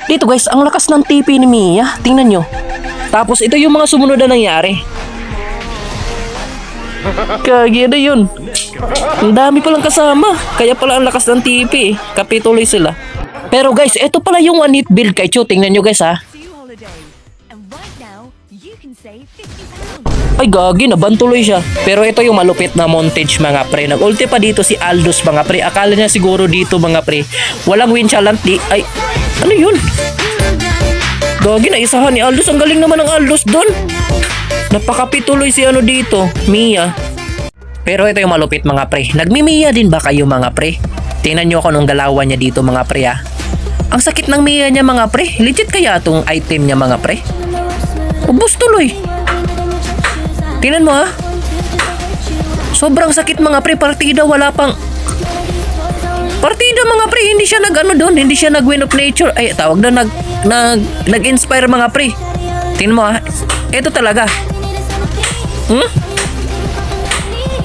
Dito guys, ang lakas ng TP ni Mia. Tingnan nyo. Tapos ito yung mga sumunod na nangyari. Kagi na yun. Ang dami palang kasama. Kaya pala ang lakas ng TP. Kapituloy sila. Pero guys, ito pala yung one hit build kay Chu. Tingnan nyo guys ha. Ay gagi, nabantuloy siya. Pero ito yung malupit na montage mga pre. Nag-ulti pa dito si Aldous mga pre. Akala niya siguro dito mga pre walang win challenge di. Ay, ano yun? Gagi, naisahan ni Aldous. Ang galing naman ng Aldous doon. Napakapituloy si ano dito, Mia. Pero ito yung malupit mga pre. Nagmi-Mia din ba kayo mga pre? Tingnan nyo ako nung galawan niya dito mga pre ha. Ang sakit ng Mia niya mga pre. Legit kaya itong item niya mga pre? Ubus tuloy. Tingnan mo ha. Sobrang sakit mga pre. Partida wala pang partida mga pre. Hindi siya nag-ano doon. Hindi siya nag-win of nature. Ay tawag na nag-inspire mga pre. Tingnan mo ha. Ito talaga.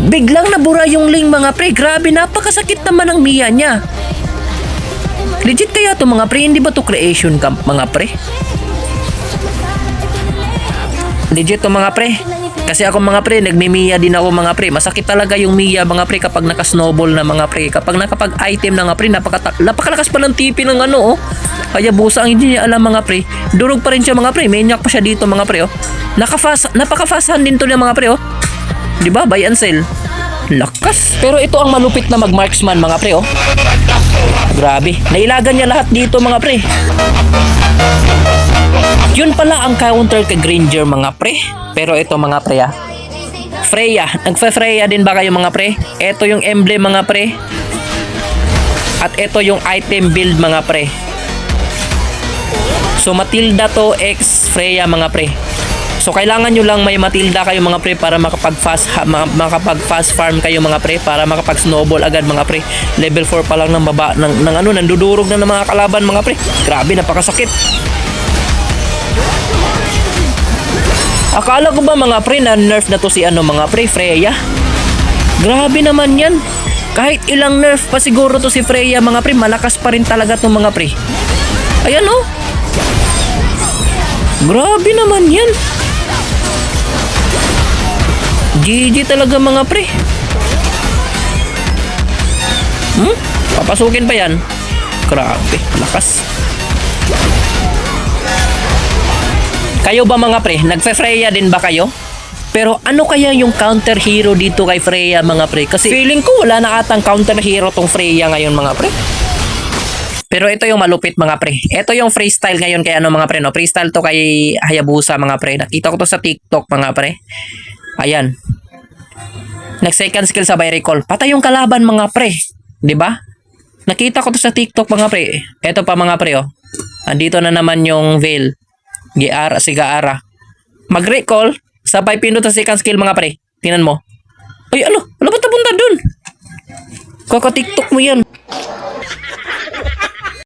Biglang nabura yung Ling mga pre. Grabe, napakasakit naman ng Mia niya. Legit kaya to mga pre. Hindi ba to creation camp mga pre? Legit to mga pre. Kasi ako mga pre, nagmi-Mia din ako mga pre. Masakit talaga yung Mia mga pre kapag naka-snowball na mga pre. Kapag nakapag-item na mga pre, napakalakas pa ng TP ng ano oh. Kaya busa ang hindi niya alam mga pre. Durog pa rin siya mga pre. Maniac pa siya dito mga pre oh. Napaka-fastahan din to ng mga pre oh. Diba? Buy and sell. Lakas. Pero ito ang malupit na mag-marksman mga pre oh. Grabe. Nailagan niya lahat dito mga pre. Yun pala ang counter kay Granger mga pre. Pero ito mga pre ah. Freya. Nagfe-Freya din ba kayo mga pre? Ito yung emblem mga pre. At ito yung item build mga pre. So Matilda to X Freya mga pre. So kailangan nyo lang may Matilda kayo mga pre para makapag-fast farm kayo mga pre, para makapag-snowball agad mga pre. Level 4 pa lang ng baba ng ano, nandudurog na ng mga kalaban mga pre. Grabe, napakasakit. Akala ko ba mga pre na nerf na to si ano mga pre, Freya? Grabe naman yan. Kahit ilang nerf pa siguro to si Freya mga pre, malakas pa rin talaga to mga pre. Ayan oh. Grabe naman yan. GG talaga mga pre. Papasukin pa yan. Grabe, lakas. Kayo ba mga pre, nagfe-Freya din ba kayo? Pero ano kaya yung counter hero dito kay Freya mga pre? Kasi feeling ko wala na atang counter hero tong Freya ngayon mga pre. Pero ito yung malupit mga pre. Ito yung freestyle ngayon kay ano mga pre no. Freestyle to kay Hayabusa mga pre. Nakita ko to sa TikTok mga pre. Ayan. Next second skill sabay recall. Patay yung kalaban mga pre. 'Di ba? Nakita ko to sa TikTok mga pre. Ito pa mga pre oh. Andito na naman yung Veil. Si Gaara. Mag-recall sabay pindot sa second skill mga pre. Tingnan mo. Ay ano? Wala ba tapunta dun? Kaka TikTok mo yan.